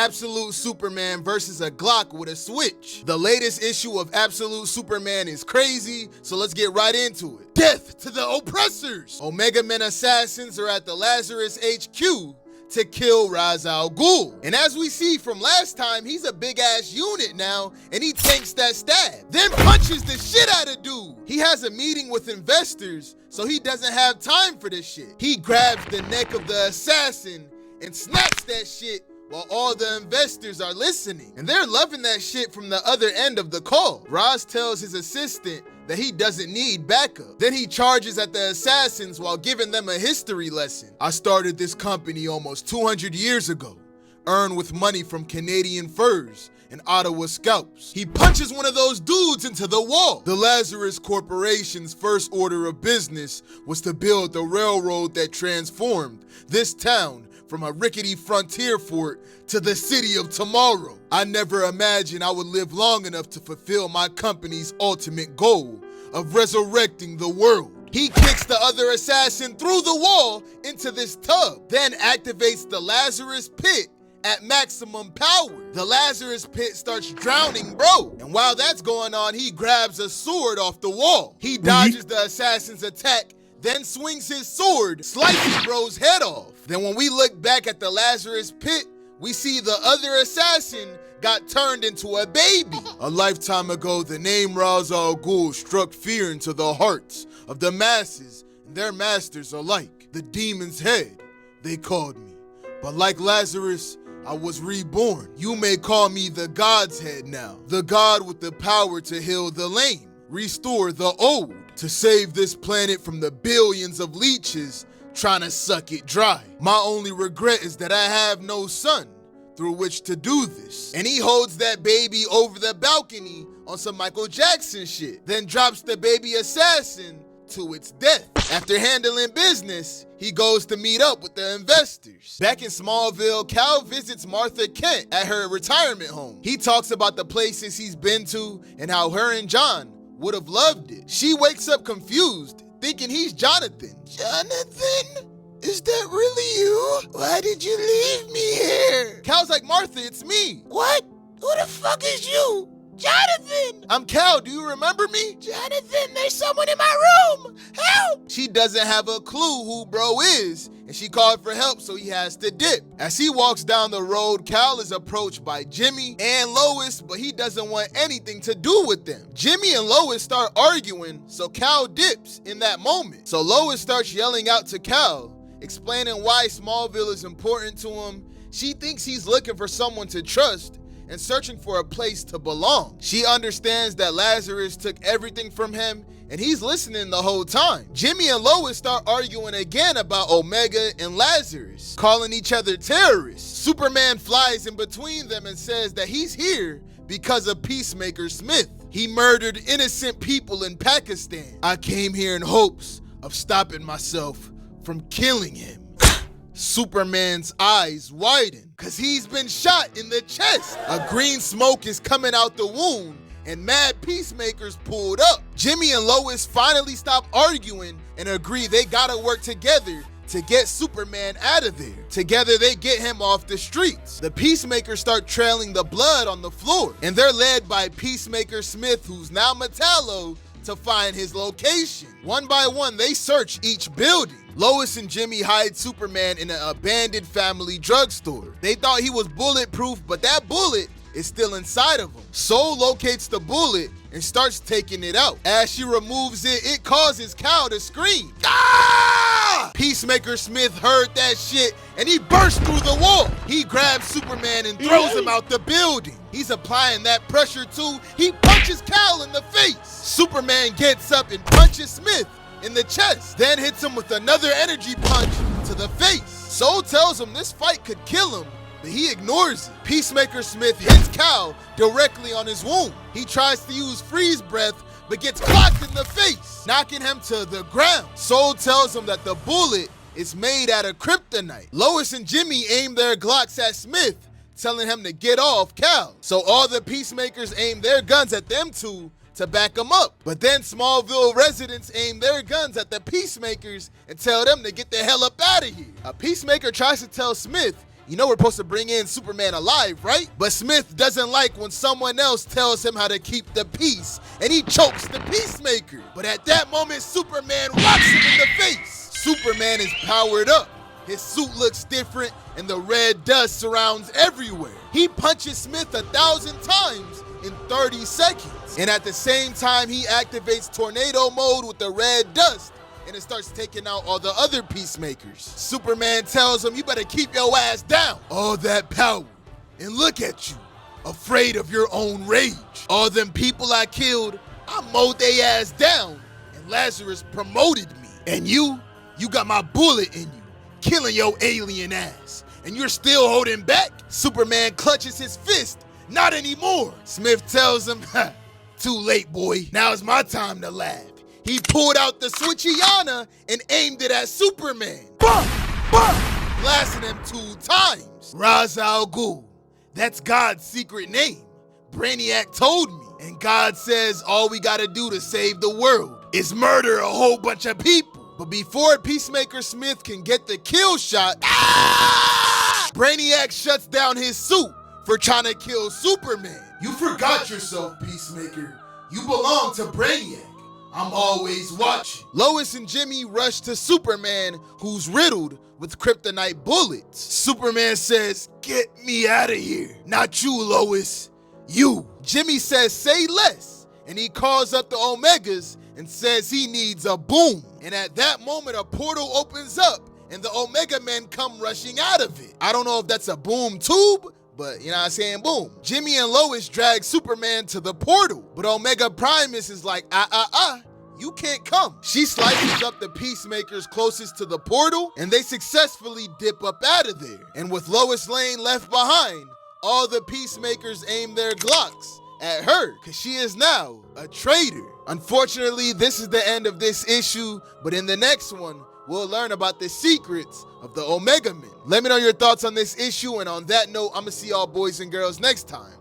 Absolute Superman versus a Glock with a switch. The latest issue of Absolute Superman is crazy, so let's get right into it. Death to the oppressors! Omega Men assassins are at the Lazarus HQ to kill Ra's al Ghul. And as we see from last time, he's a big ass unit now, and he tanks that stab, then punches the shit out of dude. He has a meeting with investors, so he doesn't have time for this shit. He grabs the neck of the assassin and snaps that shit while all the investors are listening. And they're loving that shit from the other end of the call. Ra's tells his assistant that he doesn't need backup. Then he charges at the assassins while giving them a history lesson. I started this company almost 200 years ago, earned with money from Canadian furs and Ottawa scalps. He punches one of those dudes into the wall. The Lazarus Corporation's first order of business was to build the railroad that transformed this town from a rickety frontier fort to the city of tomorrow. I never imagined I would live long enough to fulfill my company's ultimate goal of resurrecting the world. He kicks the other assassin through the wall into this tub, then activates the Lazarus Pit at maximum power. The Lazarus Pit starts drowning bro, and while that's going on, he grabs a sword off the wall. He dodges the assassin's attack, then swings his sword, slicing bro's head off. Then when we look back at the Lazarus Pit, we see the other assassin got turned into a baby. A lifetime ago, the name Ra's al Ghul struck fear into the hearts of the masses and their masters alike. The demon's head, they called me. But like Lazarus, I was reborn. You may call me the God's head now. The God with the power to heal the lame, restore the old, to save this planet from the billions of leeches trying to suck it dry. My only regret is that I have no son through which to do this. And he holds that baby over the balcony on some Michael Jackson shit, then drops the baby assassin to its death. After handling business, he goes to meet up with the investors. Back in Smallville, Cal visits Martha Kent at her retirement home. He talks about the places he's been to and how her and John would have loved it. She wakes up confused, thinking he's Jonathan. Jonathan? Is that really you? Why did you leave me here? Cal's like, Martha, it's me. What? Who the fuck is you? Jonathan! I'm Cal, do you remember me? Jonathan, there's someone in my room! Help! She doesn't have a clue who bro is, and she called for help, so he has to dip. As he walks down the road, Cal is approached by Jimmy and Lois, but he doesn't want anything to do with them. Jimmy and Lois start arguing, so Cal dips in that moment. So Lois starts yelling out to Cal, explaining why Smallville is important to him. She thinks he's looking for someone to trust and searching for a place to belong. She understands that Lazarus took everything from him, and he's listening the whole time. Jimmy and Lois start arguing again about Omega and Lazarus, calling each other terrorists. Superman flies in between them and says that he's here because of Peacemaker Smith. He murdered innocent people in Pakistan. I came here in hopes of stopping myself from killing him. Superman's eyes widen, cause he's been shot in the chest. A green smoke is coming out the wound, and mad Peacemakers pulled up. Jimmy and Lois finally stop arguing and agree they gotta work together to get Superman out of there. Together they get him off the streets. The Peacemakers start trailing the blood on the floor, and they're led by Peacemaker Smith, who's now Metallo, to find his location. One by one, they search each building. Lois and Jimmy hide Superman in an abandoned family drugstore. They thought he was bulletproof, but that bullet is still inside of him. Soul locates the bullet and starts taking it out. As she removes it, it causes Cal to scream. Ah! Peacemaker Smith heard that shit and he burst through the wall. He grabs Superman and throws him out the building. He's applying that pressure too. He punches Cal in the face. Superman gets up and punches Smith in the chest, then hits him with another energy punch to the face. Soul tells him this fight could kill him, but he ignores it. Peacemaker Smith hits Cal directly on his wound. He tries to use freeze breath, but gets clocked in the face, knocking him to the ground. Soul tells him that the bullet is made out of kryptonite. Lois and Jimmy aim their Glocks at Smith, telling him to get off Cal. So all the Peacemakers aim their guns at them two to back them up. But then Smallville residents aim their guns at the Peacemakers and tell them to get the hell up out of here. A Peacemaker tries to tell Smith You know we're supposed to bring in Superman alive, right? But Smith doesn't like when someone else tells him how to keep the peace, and he chokes the Peacemaker. But at that moment, Superman rocks him in the face. Superman is powered up. His suit looks different, and the red dust surrounds everywhere. He punches Smith 1,000 times in 30 seconds. And at the same time, he activates tornado mode with the red dust, and it starts taking out all the other Peacemakers. Superman tells him, you better keep your ass down. All that power, and look at you, afraid of your own rage. All them people I killed, I mowed they ass down, and Lazarus promoted me. And you got my bullet in you, killing your alien ass, and you're still holding back? Superman clutches his fist. Not anymore. Smith tells him, too late, boy. Now it's my time to laugh. He pulled out the Switchiana and aimed it at Superman. Bah! Bah! Blasting him 2 times. Ra's al Ghul. That's God's secret name. Brainiac told me. And God says all we gotta do to save the world is murder a whole bunch of people. But before Peacemaker Smith can get the kill shot, Brainiac shuts down his suit for trying to kill Superman. You forgot yourself, Peacemaker. You belong to Brainiac. I'm always watching. Lois and Jimmy rush to Superman, who's riddled with kryptonite bullets. Superman says, get me out of here. Not you, Lois. You. Jimmy says, say less. And he calls up the Omegas and says he needs a boom. And at that moment, a portal opens up and the Omega Men come rushing out of it. I don't know if that's a boom tube, but you know what I'm saying, boom. Jimmy and Lois drag Superman to the portal, but Omega Primus is like, you can't come. She slices up the Peacemakers closest to the portal, and they successfully dip up out of there. And with Lois Lane left behind, all the Peacemakers aim their Glocks at her, because she is now a traitor. Unfortunately, this is the end of this issue, but in the next one, we'll learn about the secrets of the Omega Men. Let me know your thoughts on this issue, and on that note, I'm gonna see y'all boys and girls next time.